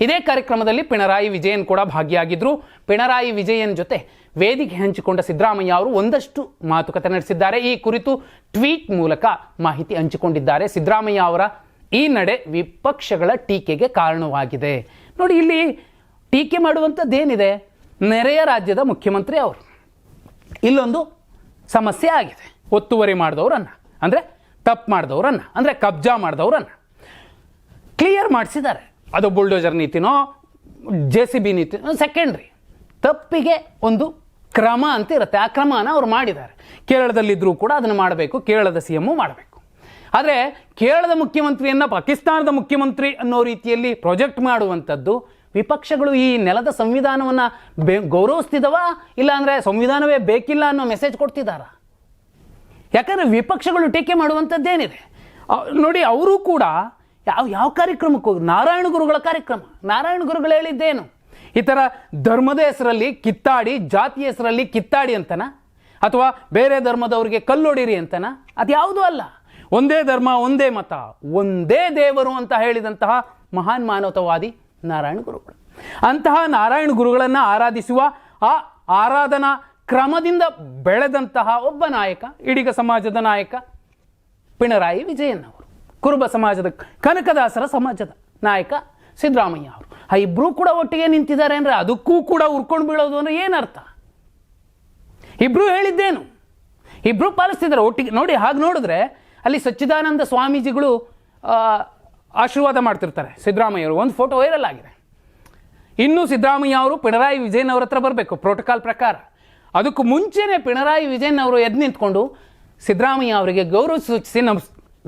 ಇದೇ ಕಾರ್ಯಕ್ರಮದಲ್ಲಿ ಪಿಣರಾಯಿ ವಿಜಯನ್ ಕೂಡ ಭಾಗಿಯಾಗಿದ್ದರು. ಪಿಣರಾಯಿ ವಿಜಯನ್ ಜೊತೆ ವೇದಿಕೆ ಹಂಚಿಕೊಂಡ ಸಿದ್ದರಾಮಯ್ಯ ಅವರು ಒಂದಷ್ಟು ಮಾತುಕತೆ ನಡೆಸಿದ್ದಾರೆ. ಈ ಕುರಿತು ಟ್ವೀಟ್ ಮೂಲಕ ಮಾಹಿತಿ ಹಂಚಿಕೊಂಡಿದ್ದಾರೆ. ಸಿದ್ದರಾಮಯ್ಯ ಅವರ ಈ ನಡೆ ವಿಪಕ್ಷಗಳ ಟೀಕೆಗೆ ಕಾರಣವಾಗಿದೆ. ನೋಡಿ, ಇಲ್ಲಿ ಟೀಕೆ ಮಾಡುವಂಥದ್ದೇನಿದೆ, ನೆರೆಯ ರಾಜ್ಯದ ಮುಖ್ಯಮಂತ್ರಿ ಅವರು ಇಲ್ಲೊಂದು ಸಮಸ್ಯೆ ಆಗಿದೆ. ಒತ್ತುವರಿ ಮಾಡಿದವರನ್ನ, ಅಂದರೆ ತಪ್ಪು ಮಾಡಿದವರನ್ನ, ಅಂದರೆ ಕಬ್ಜಾ ಮಾಡಿದವರನ್ನ ಕ್ಲಿಯರ್ ಮಾಡಿಸಿದ್ದಾರೆ. ಅದು ಬುಲ್ಡೋಜರ್ ನೀತಿನೋ JCB ನೀತಿನೋ ಸೆಕೆಂಡ್ರಿ. ತಪ್ಪಿಗೆ ಒಂದು ಕ್ರಮ ಅಂತ ಇರುತ್ತೆ, ಆ ಕ್ರಮನ ಅವ್ರು ಮಾಡಿದ್ದಾರೆ. ಕೇರಳದಲ್ಲಿದ್ದರೂ ಕೂಡ ಅದನ್ನು ಮಾಡಬೇಕು, ಕೇರಳದ CM ಮಾಡಬೇಕು. ಆದರೆ ಕೇರಳದ ಮುಖ್ಯಮಂತ್ರಿಯನ್ನು ಪಾಕಿಸ್ತಾನದ ಮುಖ್ಯಮಂತ್ರಿ ಅನ್ನೋ ರೀತಿಯಲ್ಲಿ ಪ್ರೊಜೆಕ್ಟ್ ಮಾಡುವಂಥದ್ದು, ವಿಪಕ್ಷಗಳು ಈ ನೆಲದ ಸಂವಿಧಾನವನ್ನು ಗೌರವಿಸ್ತಿದವ, ಇಲ್ಲಾಂದರೆ ಸಂವಿಧಾನವೇ ಬೇಕಿಲ್ಲ ಅನ್ನೋ ಮೆಸೇಜ್ ಕೊಡ್ತಿದ್ದಾರ? ಯಾಕಂದರೆ ವಿಪಕ್ಷಗಳು ಟೀಕೆ ಮಾಡುವಂಥದ್ದೇನಿದೆ ನೋಡಿ, ಅವರು ಕೂಡ ಯಾವ ಕಾರ್ಯಕ್ರಮಕ್ಕೂ, ನಾರಾಯಣ ಗುರುಗಳ ಕಾರ್ಯಕ್ರಮ, ನಾರಾಯಣ ಗುರುಗಳು ಹೇಳಿದ್ದೇನು, ಈ ಥರ ಧರ್ಮದ ಹೆಸರಲ್ಲಿ ಕಿತ್ತಾಡಿ, ಜಾತಿ ಹೆಸರಲ್ಲಿ ಕಿತ್ತಾಡಿ ಅಂತನ, ಅಥವಾ ಬೇರೆ ಧರ್ಮದವರಿಗೆ ಕಲ್ಲೊಡಿರಿ ಅಂತನ? ಅದು ಯಾವುದೂ ಅಲ್ಲ. ಒಂದೇ ಧರ್ಮ, ಒಂದೇ ಮತ, ಒಂದೇ ದೇವರು ಅಂತ ಹೇಳಿದಂತಹ ಮಹಾನ್ ಮಾನವತಾವಾದಿ ನಾರಾಯಣ ಗುರುಗಳು. ಅಂತಹ ನಾರಾಯಣ ಗುರುಗಳನ್ನು ಆರಾಧಿಸುವ ಆ ಆರಾಧನಾ ಕ್ರಮದಿಂದ ಬೆಳೆದಂತಹ ಒಬ್ಬ ನಾಯಕ, ಈಡಿಗ ಸಮಾಜದ ನಾಯಕ ಪಿಣರಾಯಿ ವಿಜಯನ್ ಅವರು, ಕುರುಬ ಸಮಾಜದ, ಕನಕದಾಸರ ಸಮಾಜದ ನಾಯಕ ಸಿದ್ದರಾಮಯ್ಯ ಅವರು. ಆ ಇಬ್ಬರೂ ಕೂಡ ಒಟ್ಟಿಗೆ ನಿಂತಿದ್ದಾರೆ ಅಂದರೆ ಅದಕ್ಕೂ ಕೂಡ ಉರ್ಕೊಂಡು ಬೀಳೋದು ಅಂದರೆ ಏನರ್ಥ? ಇಬ್ಬರು ಹೇಳಿದ್ದೇನು, ಇಬ್ಬರು ಪಾಲಿಸ್ತಿದ್ದಾರೆ ಒಟ್ಟಿಗೆ. ನೋಡಿ, ಹಾಗೆ ನೋಡಿದ್ರೆ ಅಲ್ಲಿ ಸಚ್ಚಿದಾನಂದ ಸ್ವಾಮೀಜಿಗಳು ಆಶೀರ್ವಾದ ಮಾಡ್ತಿರ್ತಾರೆ ಸಿದ್ದರಾಮಯ್ಯವರು. ಒಂದು ಫೋಟೋ ವೈರಲ್ ಆಗಿದೆ. ಇನ್ನೂ ಸಿದ್ದರಾಮಯ್ಯ ಅವರು ಪಿಣರಾಯಿ ವಿಜಯನ್ ಅವ್ರ ಹತ್ರ ಬರಬೇಕು ಪ್ರೋಟೋಕಾಲ್ ಪ್ರಕಾರ. ಅದಕ್ಕೂ ಮುಂಚೆನೇ ಪಿಣರಾಯಿ ವಿಜಯನ್ ಅವರು ಎದ್ದು ನಿಂತ್ಕೊಂಡು ಸಿದ್ದರಾಮಯ್ಯ ಅವರಿಗೆ ಗೌರವ ಸೂಚಿಸಿ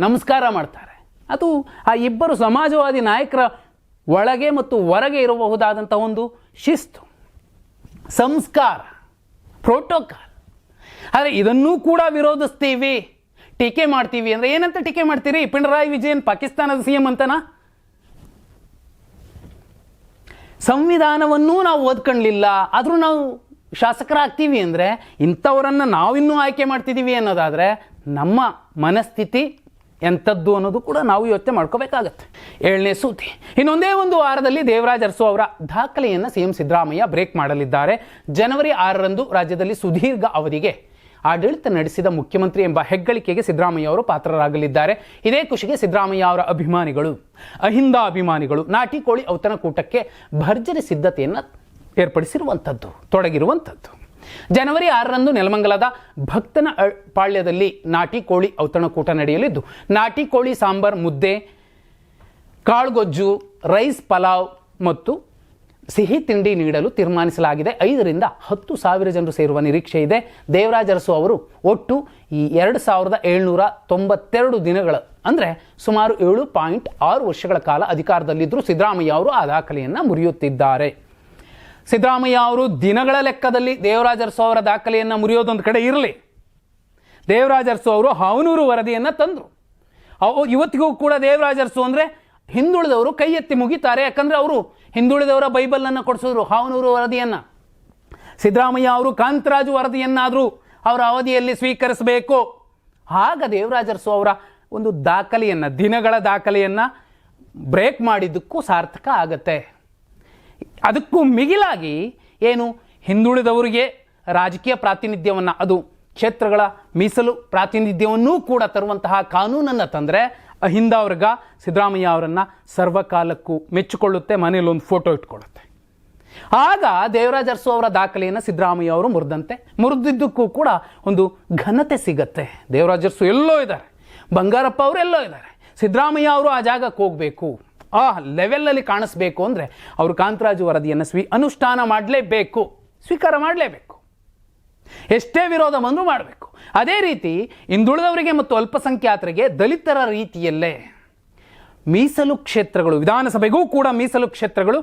ನಮಸ್ಕಾರ ಮಾಡ್ತಾರೆ. ಅದು ಆ ಇಬ್ಬರು ಸಮಾಜವಾದಿ ನಾಯಕರ ಒಳಗೆ ಮತ್ತು ಹೊರಗೆ ಇರಬಹುದಾದಂಥ ಒಂದು ಶಿಸ್ತು, ಸಂಸ್ಕಾರ, ಪ್ರೋಟೋಕಾಲ್. ಆದರೆ ಇದನ್ನೂ ಕೂಡ ವಿರೋಧಿಸ್ತೀವಿ, ಟೀಕೆ ಮಾಡ್ತೀವಿ ಅಂದರೆ ಏನಂತ ಟೀಕೆ ಮಾಡ್ತೀರಿ? ಪಿಣರಾಯಿ ವಿಜಯನ್ ಪಾಕಿಸ್ತಾನದ CM ಅಂತನಾ? ಸಂವಿಧಾನವನ್ನೂ ನಾವು ಓದ್ಕೊಳ್ಳಲಿಲ್ಲ, ಆದರೂ ನಾವು ಶಾಸಕರಾಗ್ತೀವಿ ಅಂದರೆ ಇಂಥವರನ್ನು ನಾವಿನ್ನೂ ಆಯ್ಕೆ ಮಾಡ್ತಿದ್ದೀವಿ ಅನ್ನೋದಾದರೆ ನಮ್ಮ ಮನಸ್ಥಿತಿ ಎಂಥದ್ದು ಅನ್ನೋದು ಕೂಡ ನಾವು ಯೋಚನೆ ಮಾಡ್ಕೋಬೇಕಾಗತ್ತೆ. 7ನೇ ಸುದ್ದಿ, ಇನ್ನೊಂದೇ ಒಂದು ವಾರದಲ್ಲಿ ದೇವರಾಜ್ ಅರಸು ಅವರ ದಾಖಲೆಯನ್ನು CM ಸಿದ್ದರಾಮಯ್ಯ ಬ್ರೇಕ್ ಮಾಡಲಿದ್ದಾರೆ. ಜನವರಿ 6ರಂದು ರಾಜ್ಯದಲ್ಲಿ ಸುದೀರ್ಘ ಅವಧಿಗೆ ಆಡಳಿತ ನಡೆಸಿದ ಮುಖ್ಯಮಂತ್ರಿ ಎಂಬ ಹೆಗ್ಗಳಿಕೆಗೆ ಸಿದ್ದರಾಮಯ್ಯ ಅವರು ಪಾತ್ರರಾಗಲಿದ್ದಾರೆ. ಇದೇ ಖುಷಿಗೆ ಸಿದ್ದರಾಮಯ್ಯ ಅವರ ಅಭಿಮಾನಿಗಳು, ಅಹಿಂದ ಅಭಿಮಾನಿಗಳು ನಾಟಿ ಕೋಳಿ ಔತಣಕೂಟಕ್ಕೆ ಭರ್ಜರಿ ಸಿದ್ಧತೆಯನ್ನು ಏರ್ಪಡಿಸಿರುವಂಥದ್ದು, ತೊಡಗಿರುವಂಥದ್ದು. ಜನವರಿ 6ರಂದು ನೆಲಮಂಗಲದ ಭಕ್ತನ ಪಾಳ್ಯದಲ್ಲಿ ನಾಟಿ ಕೋಳಿ ಔತಣಕೂಟ ನಡೆಯಲಿದ್ದು, ನಾಟಿ ಕೋಳಿ ಸಾಂಬಾರ್, ಮುದ್ದೆ, ಕಾಳುಗೊಜ್ಜು, ರೈಸ್ ಪಲಾವ್ ಮತ್ತು ಸಿಹಿ ತಿಂಡಿ ನೀಡಲು ತೀರ್ಮಾನಿಸಲಾಗಿದೆ. 5ರಿಂದ 10,000 ಜನರು ಸೇರುವ ನಿರೀಕ್ಷೆ ಇದೆ. ದೇವರಾಜ್ ಅರಸು ಅವರು ಒಟ್ಟು ಈ 2792 ದಿನಗಳ ಅಂದರೆ ಸುಮಾರು 7.6 ವರ್ಷಗಳ ಕಾಲ ಅಧಿಕಾರದಲ್ಲಿದ್ದರೂ ಸಿದ್ದರಾಮಯ್ಯ ಅವರು ಆ ದಾಖಲೆಯನ್ನು ಮುರಿಯುತ್ತಿದ್ದಾರೆ. ಸಿದ್ದರಾಮಯ್ಯ ಅವರು ದಿನಗಳ ಲೆಕ್ಕದಲ್ಲಿ ದೇವರಾಜ್ ಅರಸು ಅವರ ದಾಖಲೆಯನ್ನು ಮುರಿಯೋದೊಂದು ಕಡೆ ಇರಲಿ, ದೇವರಾಜ್ ಅರಸು ಅವರು ಹಾವನೂರು ವರದಿಯನ್ನು ತಂದರು. ಇವತ್ತಿಗೂ ಕೂಡ ದೇವರಾಜ್ ಅರಸು ಅಂದರೆ ಹಿಂದುಳಿದವರು ಕೈ ಎತ್ತಿ ಮುಗಿತಾರೆ. ಯಾಕಂದರೆ ಅವರು ಹಿಂದುಳಿದವರ ಬೈಬಲನ್ನು ಕೊಡಿಸಿದ್ರು, ಹಾವನೂರು ವರದಿಯನ್ನು. ಸಿದ್ದರಾಮಯ್ಯ ಅವರು ಕಾಂತರಾಜು ವರದಿಯನ್ನಾದರೂ ಅವರ ಅವಧಿಯಲ್ಲಿ ಸ್ವೀಕರಿಸಬೇಕು. ಆಗ ದೇವರಾಜ ಅರಸು ಅವರ ಒಂದು ದಾಖಲೆಯನ್ನು, ದಿನಗಳ ದಾಖಲೆಯನ್ನು ಬ್ರೇಕ್ ಮಾಡಿದ್ದಕ್ಕೂ ಸಾರ್ಥಕ ಆಗತ್ತೆ. ಅದಕ್ಕೂ ಮಿಗಿಲಾಗಿ ಏನು ಹಿಂದುಳಿದವರಿಗೆ ರಾಜಕೀಯ ಪ್ರಾತಿನಿಧ್ಯವನ್ನು, ಅದು ಕ್ಷೇತ್ರಗಳ ಮೀಸಲು ಪ್ರಾತಿನಿಧ್ಯವನ್ನೂ ಕೂಡ ತರುವಂತಹ ಕಾನೂನನ್ನು ತಂದರೆ ಅಹಿಂದ ವರ್ಗ ಸಿದ್ದರಾಮಯ್ಯ ಅವರನ್ನು ಸರ್ವಕಾಲಕ್ಕೂ ಮೆಚ್ಚಿಕೊಳ್ಳುತ್ತೆ, ಮನೇಲಿ ಒಂದು ಫೋಟೋ ಇಟ್ಕೊಳ್ಳುತ್ತೆ. ಆಗ ದೇವರಾಜ ಅರಸು ಅವರ ದಾಖಲೆಯನ್ನು ಸಿದ್ದರಾಮಯ್ಯ ಅವರು ಮುರಿದಿದ್ದಕ್ಕೂ ಕೂಡ ಒಂದು ಘನತೆ ಸಿಗತ್ತೆ. ದೇವರಾಜ ಅರಸು ಎಲ್ಲೋ ಇದ್ದಾರೆ, ಬಂಗಾರಪ್ಪ ಅವರು ಎಲ್ಲೋ ಇದ್ದಾರೆ, ಸಿದ್ದರಾಮಯ್ಯ ಅವರು ಆ ಜಾಗಕ್ಕೆ ಹೋಗಬೇಕು, ಆ ಲೆವೆಲಲ್ಲಿ ಕಾಣಿಸ್ಬೇಕು ಅಂದರೆ ಅವರು ಕಾಂತರಾಜು ವರದಿಯನ್ನು ಅನುಷ್ಠಾನ ಮಾಡಲೇಬೇಕು, ಸ್ವೀಕಾರ ಮಾಡಲೇಬೇಕು, ಎಷ್ಟೇ ವಿರೋಧ ಬಂದರೂ ಮಾಡಬೇಕು. ಅದೇ ರೀತಿ ಹಿಂದುಳಿದವರಿಗೆ ಮತ್ತು ಅಲ್ಪಸಂಖ್ಯಾತರಿಗೆ ದಲಿತರ ರೀತಿಯಲ್ಲೇ ಮೀಸಲು ಕ್ಷೇತ್ರಗಳು, ವಿಧಾನಸಭೆಗೂ ಕೂಡ ಮೀಸಲು ಕ್ಷೇತ್ರಗಳು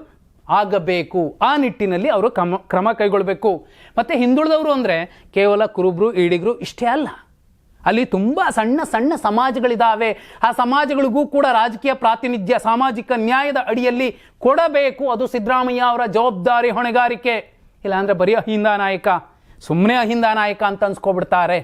ಆಗಬೇಕು. ಆ ನಿಟ್ಟಿನಲ್ಲಿ ಅವರು ಕ್ರಮ ಕೈಗೊಳ್ಳಬೇಕು. ಮತ್ತು ಹಿಂದುಳಿದವರು ಅಂದರೆ ಕೇವಲ ಕುರುಬರು, ಈಡಿಗರು ಇಷ್ಟೇ ಅಲ್ಲ, ಅಲ್ಲಿ ತುಂಬ ಸಣ್ಣ ಸಣ್ಣ ಸಮಾಜಗಳಿದ್ದಾವೆ. ಆ ಸಮಾಜಗಳಿಗೂ ಕೂಡ ರಾಜಕೀಯ ಪ್ರಾತಿನಿಧ್ಯ ಸಾಮಾಜಿಕ ನ್ಯಾಯದ ಅಡಿಯಲ್ಲಿ ಕೊಡಬೇಕು. ಅದು ಸಿದ್ದರಾಮಯ್ಯ ಅವರ ಜವಾಬ್ದಾರಿ, ಹೊಣೆಗಾರಿಕೆ. ಇಲ್ಲಾಂದರೆ ಬರೀ ಅಹಿಂದ ನಾಯಕ, ಸುಮ್ಮನೆ ಅಹಿಂದ ನಾಯಕ ಅಂತ ಅನ್ಸ್ಕೊಬಿಡ್ತಾರೆ.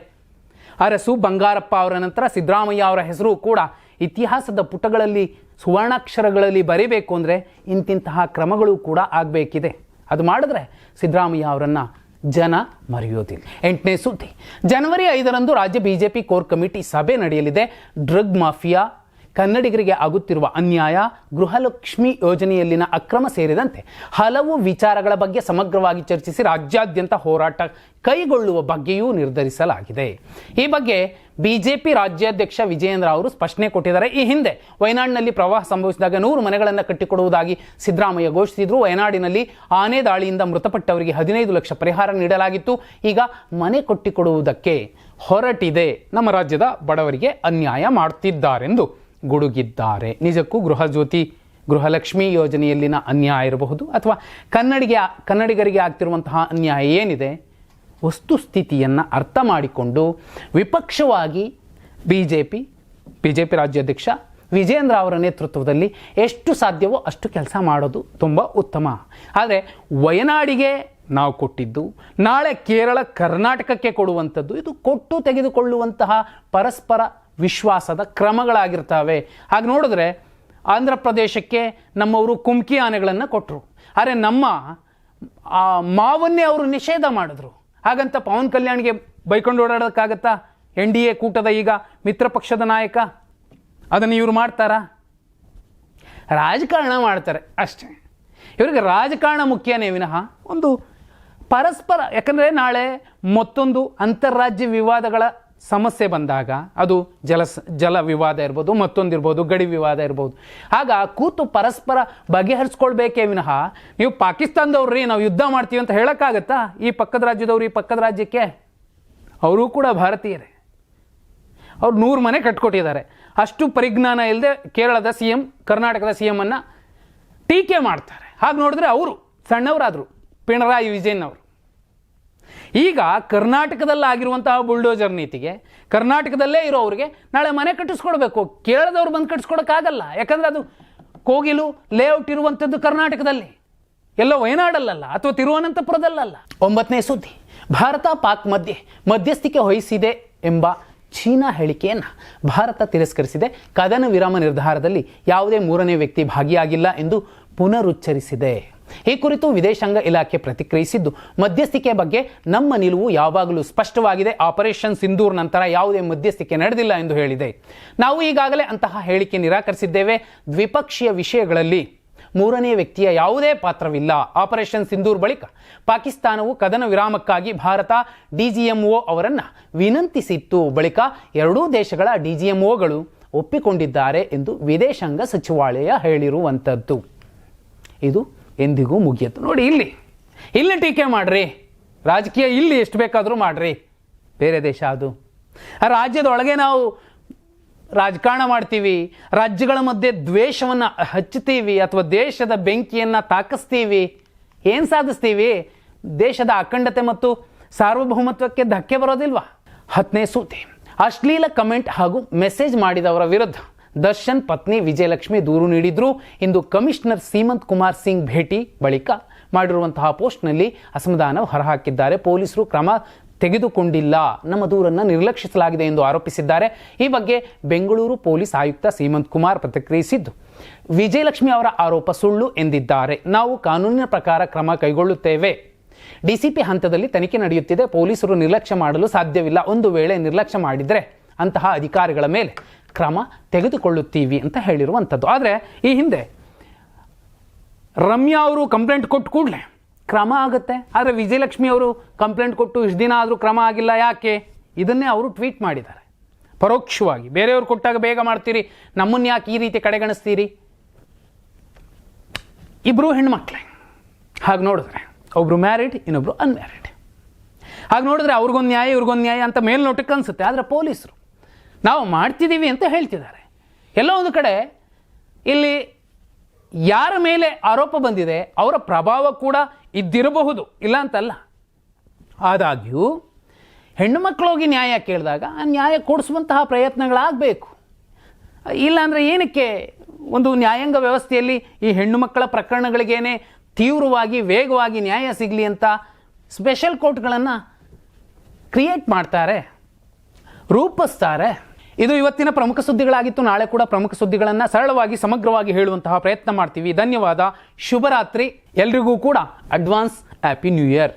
ಅರಸು, ಬಂಗಾರಪ್ಪ ಅವರ ನಂತರ ಸಿದ್ದರಾಮಯ್ಯ ಅವರ ಹೆಸರು ಕೂಡ ಇತಿಹಾಸದ ಪುಟಗಳಲ್ಲಿ ಸುವರ್ಣಾಕ್ಷರಗಳಲ್ಲಿ ಬರೀಬೇಕು ಅಂದರೆ ಇಂತಿಂತಹ ಕ್ರಮಗಳು ಕೂಡ ಆಗಬೇಕಿದೆ. ಅದು ಮಾಡಿದ್ರೆ ಸಿದ್ದರಾಮಯ್ಯ ಅವರನ್ನು ಜನ ಮರೆಯೋದಿಲ್ಲ. 8ನೇ ಸುದ್ದಿ, ಜನವರಿ 5ರಂದು ರಾಜ್ಯ ಬಿಜೆಪಿ ಕೋರ್ ಕಮಿಟಿ ಸಭೆ ನಡೆಯಲಿದೆ. ಡ್ರಗ್ ಮಾಫಿಯಾ, ಕನ್ನಡಿಗರಿಗೆ ಆಗುತ್ತಿರುವ ಅನ್ಯಾಯ, ಗೃಹಲಕ್ಷ್ಮಿ ಯೋಜನೆಯಲ್ಲಿನ ಅಕ್ರಮ ಸೇರಿದಂತೆ ಹಲವು ವಿಚಾರಗಳ ಬಗ್ಗೆ ಸಮಗ್ರವಾಗಿ ಚರ್ಚಿಸಿ ರಾಜ್ಯಾದ್ಯಂತ ಹೋರಾಟ ಕೈಗೊಳ್ಳುವ ಬಗ್ಗೆಯೂ ನಿರ್ಧರಿಸಲಾಗಿದೆ. ಈ ಬಗ್ಗೆ ಬಿಜೆಪಿ ರಾಜ್ಯಾಧ್ಯಕ್ಷ ವಿಜಯೇಂದ್ರ ಅವರು ಸ್ಪಷ್ಟನೆ ಕೊಟ್ಟಿದ್ದಾರೆ. ಈ ಹಿಂದೆ ವಯನಾಡಿನಲ್ಲಿ ಪ್ರವಾಹ ಸಂಭವಿಸಿದಾಗ 100 ಮನೆಗಳನ್ನು ಕಟ್ಟಿಕೊಡುವುದಾಗಿ ಸಿದ್ದರಾಮಯ್ಯ ಘೋಷಿಸಿದ್ರು. ವಯನಾಡಿನಲ್ಲಿ ಆನೆ ದಾಳಿಯಿಂದ ಮೃತಪಟ್ಟವರಿಗೆ 15 ಲಕ್ಷ ಪರಿಹಾರ ನೀಡಲಾಗಿತ್ತು. ಈಗ ಮನೆ ಕಟ್ಟಿಕೊಡುವುದಕ್ಕೆ ಹೊರಟಿದೆ, ನಮ್ಮ ರಾಜ್ಯದ ಬಡವರಿಗೆ ಅನ್ಯಾಯ ಮಾಡ್ತಿದ್ದಾರೆಂದು ಗುಡುಗಿದ್ದಾರೆ. ನಿಜಕ್ಕೂ ಗೃಹಲಕ್ಷ್ಮಿ ಯೋಜನೆಯಲ್ಲಿನ ಅನ್ಯಾಯ ಇರಬಹುದು, ಅಥವಾ ಕನ್ನಡಿಗರಿಗೆ ಆಗ್ತಿರುವಂತಹ ಅನ್ಯಾಯ ಏನಿದೆ, ವಸ್ತುಸ್ಥಿತಿಯನ್ನು ಅರ್ಥ ಮಾಡಿಕೊಂಡು ವಿಪಕ್ಷವಾಗಿ ಬಿಜೆಪಿ ರಾಜ್ಯಾಧ್ಯಕ್ಷ ವಿಜಯೇಂದ್ರ ಅವರ ನೇತೃತ್ವದಲ್ಲಿ ಎಷ್ಟು ಸಾಧ್ಯವೋ ಅಷ್ಟು ಕೆಲಸ ಮಾಡೋದು ತುಂಬ ಉತ್ತಮ. ಆದರೆ ವಯನಾಡಿಗೆ ನಾವು ಕೊಟ್ಟಿದ್ದು, ನಾಳೆ ಕೇರಳ ಕರ್ನಾಟಕಕ್ಕೆ ಕೊಡುವಂಥದ್ದು, ಇದು ಕೊಟ್ಟು ತೆಗೆದುಕೊಳ್ಳುವಂತಹ ಪರಸ್ಪರ ವಿಶ್ವಾಸದ ಕ್ರಮಗಳಾಗಿರ್ತವೆ. ಹಾಗೆ ನೋಡಿದ್ರೆ ಆಂಧ್ರ ಪ್ರದೇಶಕ್ಕೆ ನಮ್ಮವರು ಕುಮ್ಕಿ ಆನೆಗಳನ್ನು ಕೊಟ್ಟರು, ಆದರೆ ನಮ್ಮ ಮಾವನ್ನೇ ಅವರು ನಿಷೇಧ ಮಾಡಿದ್ರು. ಹಾಗಂತ ಪವನ್ ಕಲ್ಯಾಣ್ಗೆ ಬೈಕೊಂಡು ಓಡಾಡೋಕ್ಕಾಗತ್ತಾ? NDA ಕೂಟದ ಈಗ ಮಿತ್ರ ಪಕ್ಷದ ನಾಯಕ, ಅದನ್ನು ಇವರು ಮಾಡ್ತಾರಾ? ರಾಜಕಾರಣ ಮಾಡ್ತಾರೆ ಅಷ್ಟೇ. ಇವರಿಗೆ ರಾಜಕಾರಣ ಮುಖ್ಯನೇ ವಿನಃ ಒಂದು ಪರಸ್ಪರ, ಯಾಕಂದರೆ ನಾಳೆ ಮತ್ತೊಂದು ಅಂತಾರಾಜ್ಯ ವಿವಾದಗಳ ಸಮಸ್ಯೆ ಬಂದಾಗ, ಅದು ಜಲ ವಿವಾದ ಇರ್ಬೋದು, ಮತ್ತೊಂದಿರ್ಬೋದು, ಗಡಿ ವಿವಾದ ಇರ್ಬೋದು, ಆಗ ಕೂತು ಪರಸ್ಪರ ಬಗೆಹರಿಸ್ಕೊಳ್ಬೇಕೇ ವಿನಃ ನೀವು ಪಾಕಿಸ್ತಾನದವ್ರಿ ನಾವು ಯುದ್ಧ ಮಾಡ್ತೀವಿ ಅಂತ ಹೇಳೋಕ್ಕಾಗತ್ತಾ? ಈ ಪಕ್ಕದ ರಾಜ್ಯದವ್ರು ಈ ಪಕ್ಕದ ರಾಜ್ಯಕ್ಕೆ, ಅವರೂ ಕೂಡ ಭಾರತೀಯರೇ. ಅವ್ರು 100 ಮನೆ ಕಟ್ಕೊಟ್ಟಿದ್ದಾರೆ. ಅಷ್ಟು ಪರಿಜ್ಞಾನ ಇಲ್ಲದೆ ಕೇರಳದ CM ಕರ್ನಾಟಕದ CM ಅನ್ನು ಟೀಕೆ ಮಾಡ್ತಾರೆ. ಹಾಗೆ ನೋಡಿದ್ರೆ ಅವರು ಸಣ್ಣವರಾದರು, ಪಿಣರಾಯಿ ವಿಜಯನ್ ಅವರು. ಈಗ ಕರ್ನಾಟಕದಲ್ಲಾಗಿರುವಂತಹ ಬುಲ್ಡೋಜರ್ ನೀತಿಗೆ ಕರ್ನಾಟಕದಲ್ಲೇ ಇರೋರಿಗೆ ನಾಳೆ ಮನೆ ಕಟ್ಟಿಸ್ಕೊಡ್ಬೇಕು. ಕೇರಳದವ್ರು ಬಂದು ಕಟ್ಟಿಸ್ಕೊಡೋಕ್ಕಾಗಲ್ಲ, ಯಾಕಂದರೆ ಅದು ಕೋಗಿಲು ಲೇಔಟ್ ಇರುವಂಥದ್ದು ಕರ್ನಾಟಕದಲ್ಲಿ, ಎಲ್ಲೋ ವಯನಾಡಲ್ಲ ಅಥವಾ ತಿರುವನಂತಪುರದಲ್ಲ. 9ನೇ ಸುದ್ದಿ, ಭಾರತ ಪಾಕ್ ಮಧ್ಯಸ್ಥಿಕೆ ವಹಿಸಿದೆ ಎಂಬ ಚೀನಾ ಹೇಳಿಕೆಯನ್ನು ಭಾರತ ತಿರಸ್ಕರಿಸಿದೆ. ಕದನ ವಿರಾಮ ನಿರ್ಧಾರದಲ್ಲಿ ಯಾವುದೇ 3ನೇ ವ್ಯಕ್ತಿ ಭಾಗಿಯಾಗಿಲ್ಲ ಎಂದು ಪುನರುಚ್ಚರಿಸಿದೆ. ಈ ಕುರಿತು ವಿದೇಶಾಂಗ ಇಲಾಖೆ ಪ್ರತಿಕ್ರಿಯಿಸಿದ್ದು, ಮಧ್ಯಸ್ಥಿಕೆ ಬಗ್ಗೆ ನಮ್ಮ ನಿಲುವು ಯಾವಾಗಲೂ ಸ್ಪಷ್ಟವಾಗಿದೆ. ಆಪರೇಷನ್ ಸಿಂಧೂರ್ ನಂತರ ಯಾವುದೇ ಮಧ್ಯಸ್ಥಿಕೆ ನಡೆದಿಲ್ಲ ಎಂದು ಹೇಳಿದೆ. ನಾವು ಈಗಾಗಲೇ ಅಂತಹ ಹೇಳಿಕೆ ನಿರಾಕರಿಸಿದ್ದೇವೆ. ದ್ವಿಪಕ್ಷೀಯ ವಿಷಯಗಳಲ್ಲಿ 3ನೇ ವ್ಯಕ್ತಿಯ ಯಾವುದೇ ಪಾತ್ರವಿಲ್ಲ. ಆಪರೇಷನ್ ಸಿಂಧೂರ್ ಬಳಿಕ ಪಾಕಿಸ್ತಾನವು ಕದನ ವಿರಾಮಕ್ಕಾಗಿ ಭಾರತ DGMO ಅವರನ್ನು ವಿನಂತಿಸಿತ್ತು. ಬಳಿಕ ಎರಡೂ ದೇಶಗಳ DGMOಗಳು ಒಪ್ಪಿಕೊಂಡಿದ್ದಾರೆ ಎಂದು ವಿದೇಶಾಂಗ ಸಚಿವಾಲಯ ಹೇಳಿರುವಂಥದ್ದು. ಇದು ಎಂದಿಗೂ ಮುಗಿಯಿತು. ನೋಡಿ, ಇಲ್ಲಿ ಟೀಕೆ ಮಾಡ್ರಿ, ರಾಜಕೀಯ ಇಲ್ಲಿ ಎಷ್ಟು ಬೇಕಾದರೂ ಮಾಡ್ರಿ, ಬೇರೆ ದೇಶ ಅದು. ಆ ರಾಜ್ಯದೊಳಗೆ ನಾವು ರಾಜಕಾರಣ ಮಾಡ್ತೀವಿ, ರಾಜ್ಯಗಳ ಮಧ್ಯೆ ದ್ವೇಷವನ್ನು ಹಚ್ಚುತ್ತೀವಿ, ಅಥವಾ ದೇಶದ ಬೆಂಕಿಯನ್ನು ತಾಕಿಸ್ತೀವಿ, ಏನು ಸಾಧಿಸ್ತೀವಿ? ದೇಶದ ಅಖಂಡತೆ ಮತ್ತು ಸಾರ್ವಭೌಮತ್ವಕ್ಕೆ ಧಕ್ಕೆ ಬರೋದಿಲ್ವಾ? 10ನೇ ಸುದ್ದಿ, ಅಶ್ಲೀಲ ಕಮೆಂಟ್ ಹಾಗೂ ಮೆಸೇಜ್ ಮಾಡಿದವರ ವಿರುದ್ಧ ದರ್ಶನ್ ಪತ್ನಿ ವಿಜಯಲಕ್ಷ್ಮಿ ದೂರು ನೀಡಿದ್ರು. ಇಂದು ಕಮಿಷನರ್ ಸೀಮಂತ್ ಕುಮಾರ್ ಸಿಂಗ್ ಭೇಟಿ ಬಳಿಕ ಮಾಡಿರುವಂತಹ ಪೋಸ್ಟ್ನಲ್ಲಿ ಅಸಮಾಧಾನ ಹೊರಹಾಕಿದ್ದಾರೆ. ಪೊಲೀಸರು ಕ್ರಮ ತೆಗೆದುಕೊಂಡಿಲ್ಲ, ನಮ್ಮ ದೂರನ್ನು ನಿರ್ಲಕ್ಷಿಸಲಾಗಿದೆ ಎಂದು ಆರೋಪಿಸಿದ್ದಾರೆ. ಈ ಬಗ್ಗೆ ಬೆಂಗಳೂರು ಪೊಲೀಸ್ ಆಯುಕ್ತ ಸೀಮಂತ್ ಕುಮಾರ್ ಪ್ರತಿಕ್ರಿಯಿಸಿದ್ದು, ವಿಜಯಲಕ್ಷ್ಮಿ ಅವರ ಆರೋಪ ಸುಳ್ಳು ಎಂದಿದ್ದಾರೆ. ನಾವು ಕಾನೂನಿನ ಪ್ರಕಾರ ಕ್ರಮ ಕೈಗೊಳ್ಳುತ್ತೇವೆ. ಡಿಸಿಪಿ ಹಂತದಲ್ಲಿ ತನಿಖೆ ನಡೆಯುತ್ತಿದೆ. ಪೊಲೀಸರು ನಿರ್ಲಕ್ಷ್ಯ ಮಾಡಲು ಸಾಧ್ಯವಿಲ್ಲ. ಒಂದು ವೇಳೆ ನಿರ್ಲಕ್ಷ್ಯ ಮಾಡಿದರೆ ಅಂತಹ ಅಧಿಕಾರಿಗಳ ಮೇಲೆ ಕ್ರಮ ತೆಗೆದುಕೊಳ್ಳುತ್ತೀವಿ ಅಂತ ಹೇಳಿರುವಂಥದ್ದು. ಆದರೆ ಈ ಹಿಂದೆ ರಮ್ಯಾ ಅವರು ಕಂಪ್ಲೇಂಟ್ ಕೊಟ್ಟು ಕೂಡಲೇ ಕ್ರಮ ಆಗುತ್ತೆ. ಆದರೆ ವಿಜಯಲಕ್ಷ್ಮಿ ಅವರು ಕಂಪ್ಲೇಂಟ್ ಕೊಟ್ಟು ಇಷ್ಟು ದಿನ ಆದರೂ ಕ್ರಮ ಆಗಿಲ್ಲ, ಯಾಕೆ? ಇದನ್ನೇ ಅವರು ಟ್ವೀಟ್ ಮಾಡಿದ್ದಾರೆ ಪರೋಕ್ಷವಾಗಿ. ಬೇರೆಯವರು ಕೊಟ್ಟಾಗ ಬೇಗ ಮಾಡ್ತೀರಿ, ನಮ್ಮನ್ನು ಯಾಕೆ ಈ ರೀತಿ ಕಡೆಗಣಿಸ್ತೀರಿ? ಇಬ್ಬರು ಹೆಣ್ಮಕ್ಳೇ. ಹಾಗೆ ನೋಡಿದ್ರೆ ಒಬ್ರು ಮ್ಯಾರಿಡ್, ಇನ್ನೊಬ್ರು ಅನ್ಮ್ಯಾರಿಡ್. ಹಾಗೆ ನೋಡಿದ್ರೆ ಅವ್ರಿಗೊಂದು ನ್ಯಾಯ ಇವ್ರಿಗೊಂದು ನ್ಯಾಯ ಅಂತ ಮೇಲ್ನೋಟಕ್ಕೆ ಅನಿಸುತ್ತೆ. ಆದರೆ ಪೊಲೀಸರು ನಾವು ಮಾಡ್ತಿದ್ದೀವಿ ಅಂತ ಹೇಳ್ತಿದ್ದಾರೆ. ಎಲ್ಲೋ ಒಂದು ಕಡೆ ಇಲ್ಲಿ ಯಾರ ಮೇಲೆ ಆರೋಪ ಬಂದಿದೆ ಅವರ ಪ್ರಭಾವ ಕೂಡ ಇದ್ದಿರಬಹುದು, ಇಲ್ಲ ಅಂತಲ್ಲ. ಆದಾಗ್ಯೂ ಹೆಣ್ಣು ಮಕ್ಕಳೋಗಿ ನ್ಯಾಯ ಕೇಳಿದಾಗ ಆ ನ್ಯಾಯ ಕೊಡಿಸುವಂತಹ ಪ್ರಯತ್ನಗಳಾಗಬೇಕು. ಇಲ್ಲಾಂದರೆ ಏನಕ್ಕೆ ಒಂದು ನ್ಯಾಯಾಂಗ ವ್ಯವಸ್ಥೆಯಲ್ಲಿ ಈ ಹೆಣ್ಣು ಮಕ್ಕಳ ಪ್ರಕರಣಗಳಿಗೇನೆ ತೀವ್ರವಾಗಿ ವೇಗವಾಗಿ ನ್ಯಾಯ ಸಿಗಲಿ ಅಂತ ಸ್ಪೆಷಲ್ ಕೋರ್ಟ್ಗಳನ್ನು ಕ್ರಿಯೇಟ್ ಮಾಡ್ತಾರೆ, ರೂಪಿಸ್ತಾರೆ. ಇದು ಇವತ್ತಿನ ಪ್ರಮುಖ ಸುದ್ದಿಗಳಾಗಿತ್ತು. ನಾಳೆ ಕೂಡ ಪ್ರಮುಖ ಸುದ್ದಿಗಳನ್ನು ಸರಳವಾಗಿ ಸಮಗ್ರವಾಗಿ ಹೇಳುವಂತಹ ಪ್ರಯತ್ನ ಮಾಡ್ತೀವಿ. ಧನ್ಯವಾದ. ಶುಭರಾತ್ರಿ. ಎಲ್ರಿಗೂ ಕೂಡ ಅಡ್ವಾನ್ಸ್ ಹ್ಯಾಪಿ ನ್ಯೂ ಇಯರ್.